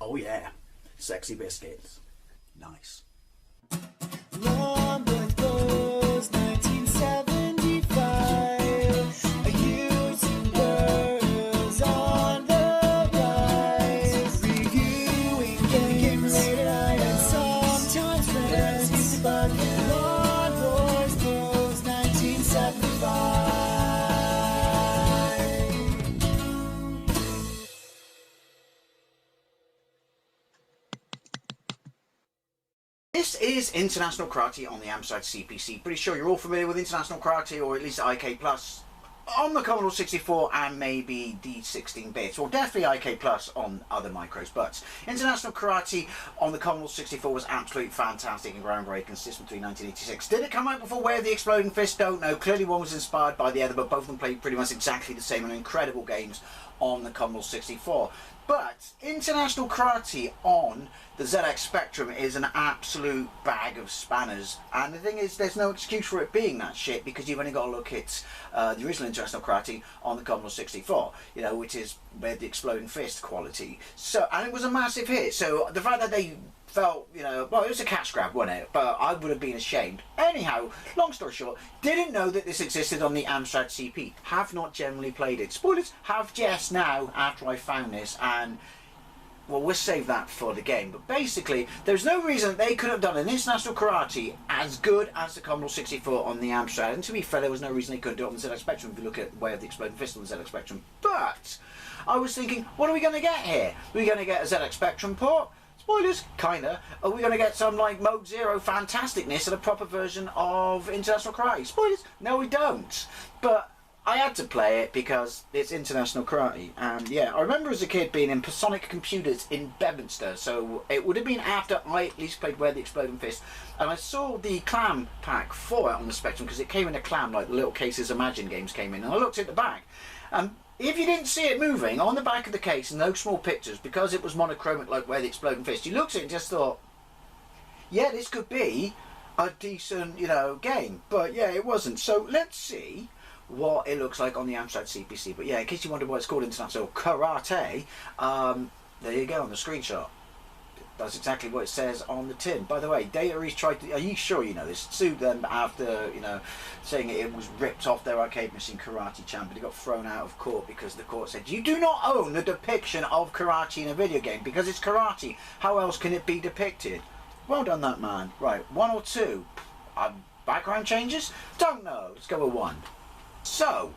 Oh yeah, sexy biscuits. Nice. Long was 1975. YouTubers on the rise, reviewing games late at night and sometimes friends. But Long was 1975. This is International Karate on the Amstrad CPC. Pretty sure you're all familiar with International Karate, or at least IK Plus on the Commodore 64 and maybe the 16-bit, or definitely IK Plus on other micros. But International Karate on the Commodore 64 was absolutely fantastic and groundbreaking system between 1986. Did it come out before Way of the Exploding Fist? Don't know. Clearly one was inspired by the other, but both of them played pretty much exactly the same and incredible games on the Commodore 64. But International Karate on the ZX Spectrum is an absolute bag of spanners, and the thing is, there's no excuse for it being that shit, because you've only got to look at the original International Karate on the Commodore 64, you know, which is where the Exploding Fist quality. So, and it was a massive hit. So the fact that they felt, you know, well, it was a cash grab, wasn't it? But I would have been ashamed. Anyhow, long story short, didn't know that this existed on the Amstrad CP. Have not generally played it. Spoilers, have just now after I found this, and well, we'll save that for the game. But basically, there's no reason they could have done an International Karate as good as the Commodore 64 on the Amstrad. And to be fair, there was no reason they couldn't do it on the ZX Spectrum if you look at Way of the Exploding Fist on the ZX Spectrum. But I was thinking, what are we going to get here? Are we going to get a ZX Spectrum port? Spoilers, kinda. Are we going to get some like Mode Zero fantasticness and a proper version of International Karate? Spoilers, no we don't. But I had to play it because it's International Karate, and yeah, I remember as a kid being in Sonic Computers in Bedminster, so it would have been after I at least played Where the Exploding Fist, and I saw the clam pack for it on the Spectrum, because it came in a clam, like the little cases Imagine games came in, and I looked at the back, and if you didn't see it moving on the back of the case in those small pictures, because it was monochromic like Where the Exploding Fist, you looked at it and just thought, yeah, this could be a decent, you know, game, but yeah, it wasn't. So let's see what it looks like on the Amstrad CPC. But yeah, in case you wonder why it's called International Karate, there you go on the screenshot. That's exactly what it says on the tin. By the way, Data East tried to, are you sure you know this? Sued them after, you know, saying it was ripped off their arcade machine Karate Champ, but it got thrown out of court because the court said, you do not own the depiction of karate in a video game because it's karate. How else can it be depicted? Well done, that man. Right, 1 or 2? Background changes? Don't know. Let's go with 1. So,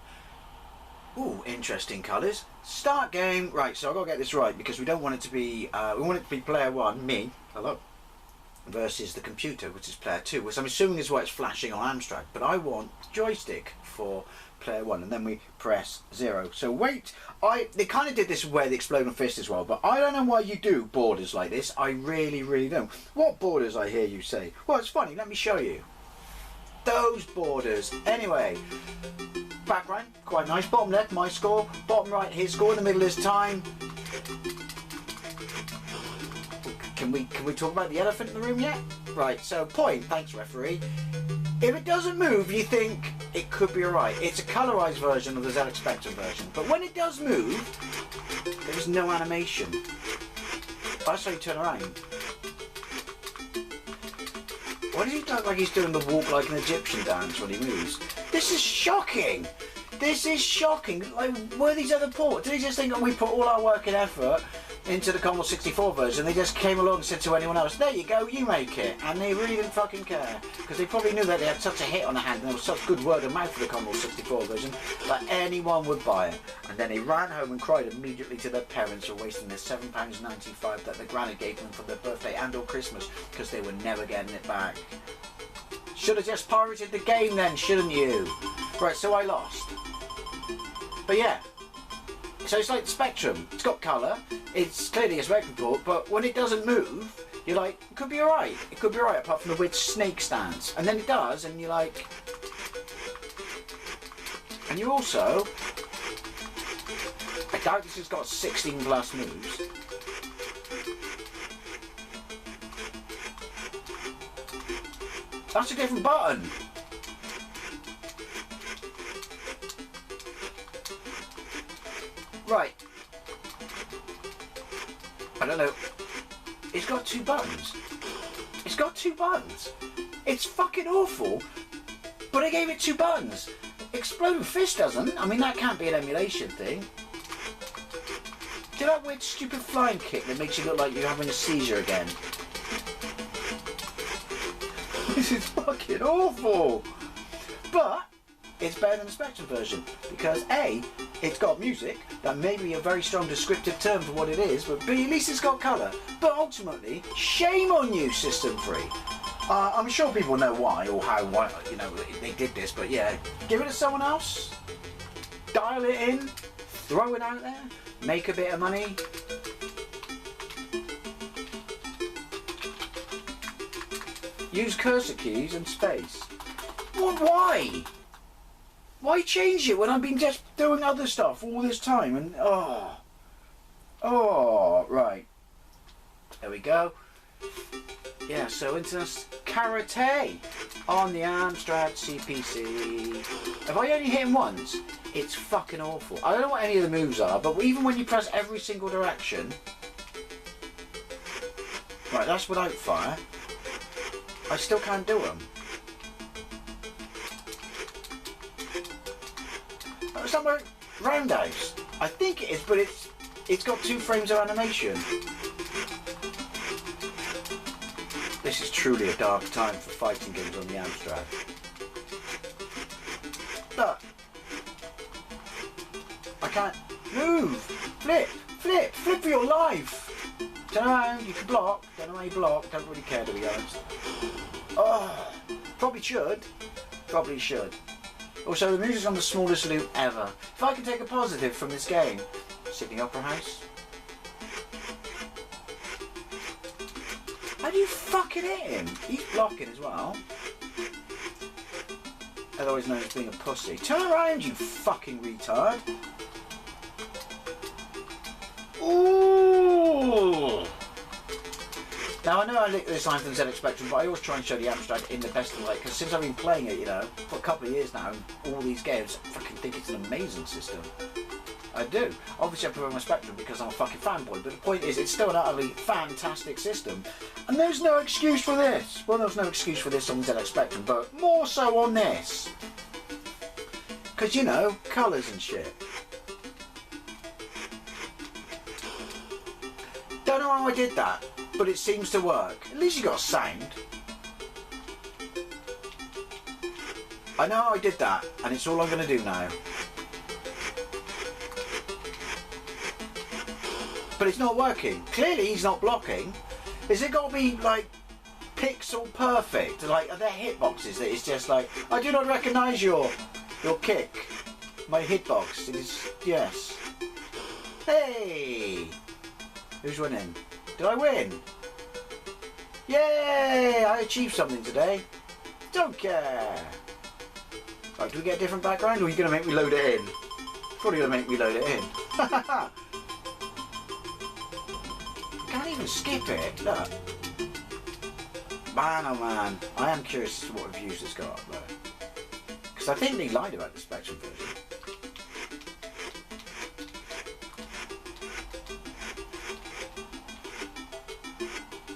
ooh, interesting colours. Start game. Right, so I've got to get this right because we don't want it to be, we want it to be player 1, me, hello, versus the computer, which is player 2, which I'm assuming is why it's flashing on Amstrad, but I want joystick for player 1, and then we press 0. So wait, they kind of did this Where the Exploding Fist as well, but I don't know why you do borders like this. I really don't. What borders, I hear you say? Well, it's funny, let me show you. Those borders. Anyway, background, quite nice. Bottom left, my score. Bottom right, his score. In the middle is time. Can we talk about the elephant in the room yet? Right, so point. Thanks, referee. If it doesn't move, you think it could be alright. It's a colorized version of the ZX Spectrum version. But when it does move, there's no animation. That's how you turn around. Why does he look like he's doing the walk like an Egyptian dance when he moves? This is shocking! This is shocking! Like, were these other ports? Did he just think that we put all our work and effort into the Commodore 64 version? They just came along and said to anyone else, there you go, you make it. And they really didn't fucking care. Because they probably knew that they had such a hit on the hand and there was such good word of mouth for the Commodore 64 version that anyone would buy it. And then they ran home and cried immediately to their parents for wasting their £7.95 that the granny gave them for their birthday and or Christmas, because they were never getting it back. Should have just pirated the game then, shouldn't you? Right, so I lost. But yeah. So it's like the Spectrum. It's got colour. It's clearly a Spectrum port, but when it doesn't move, you're like, it could be alright. It could be alright, apart from the weird snake stance. And then it does, and you're like... And you also... I doubt this has got 16 plus moves. That's a different button. Right. I don't know. It's got 2 buttons. It's got 2 buttons. It's fucking awful. But I gave it 2 buttons. Exploding Fist doesn't. I mean, that can't be an emulation thing. Do that weird stupid flying kick that makes you look like you're having a seizure again. This is fucking awful. But it's better than the Spectrum version because A, it's got music. That may be a very strong descriptive term for what it is, but B, at least it's got colour. But ultimately, shame on you, System 3. I'm sure people know why or how, you know, they did this, but yeah, give it to someone else. Dial it in, throw it out there, make a bit of money. Use cursor keys and space. Well, why? Why change it when I've been just doing other stuff all this time? And right. There we go. Yeah, so Internet Karate on the Amstrad CPC. Have I only hit him once? It's fucking awful. I don't know what any of the moves are, but even when you press every single direction. Right, that's without fire. I still can't do them. It's not my roundhouse. I think it is, but it's got 2 frames of animation. This is truly a dark time for fighting games on the Amstrad. Look. I can't move. Flip for your life. Turn around, you can block. Don't know how you block. Don't really care, to be honest. Oh, probably should. Probably should. Also, the music's on the smallest loop ever. If I can take a positive from this game, Sydney Opera House. How do you fucking hit him? He's blocking as well. Otherwise known as being a pussy. Turn around, you fucking retard. Ooh. Now I know I licked this line from the ZX Spectrum, but I always try and show the Amstrad in the best of the light, because since I've been playing it, you know, for a couple of years now, all these games, I fucking think it's an amazing system. I do. Obviously I prefer my Spectrum because I'm a fucking fanboy, but the point is, it's still an utterly fantastic system. And there's no excuse for this. Well, there's no excuse for this on the ZX Spectrum, but more so on this. Because, you know, colours and shit. Don't know how I did that, but it seems to work. At least you got a sound. I know how I did that, and it's all I'm going to do now. But it's not working. Clearly he's not blocking. Is it got to be like pixel perfect? Like, are there hitboxes that it's just like, I do not recognise your kick. My hitbox. It is, yes. Hey! Who's winning? Did I win? Yay! I achieved something today. Don't care. Right, do we get a different background, or are you going to make me load it in? Probably going to make me load it in. Can't even skip it. Look. Man, oh man. I am curious as to what reviews it's got up there. Because I think they lied about the Spectrum version.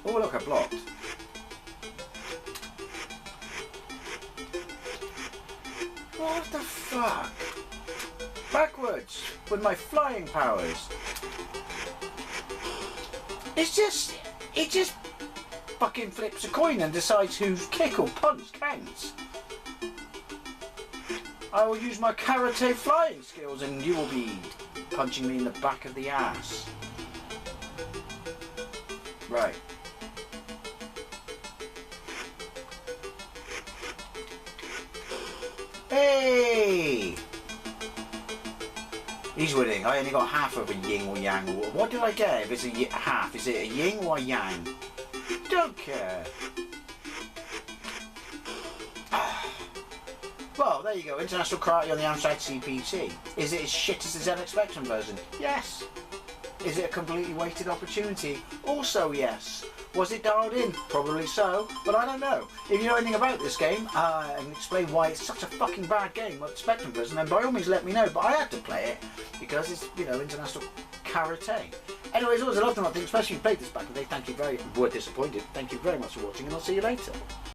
Oh look, I blocked. What the fuck? Backwards with my flying powers. It just fucking flips a coin and decides whose kick or punch counts. I will use my karate flying skills and you will be punching me in the back of the ass. Right. Hey! He's winning. I only got half of a yin or yang. What did I get if it's a half? Is it a yin or a yang? Don't care. Well, there you go. International Karate on the Amstrad CPC. Is it as shit as the ZX Spectrum version? Yes. Is it a completely wasted opportunity? Also yes. Was it dialed in? Probably so, but I don't know. If you know anything about this game and explain why it's such a fucking bad game like the Spectrum version, then by all means let me know. But I had to play it because it's, you know, International Karate. Anyways, always a lot of nothing, especially if you played this back in the day. Thank you very, were disappointed. Thank you very much for watching, and I'll see you later.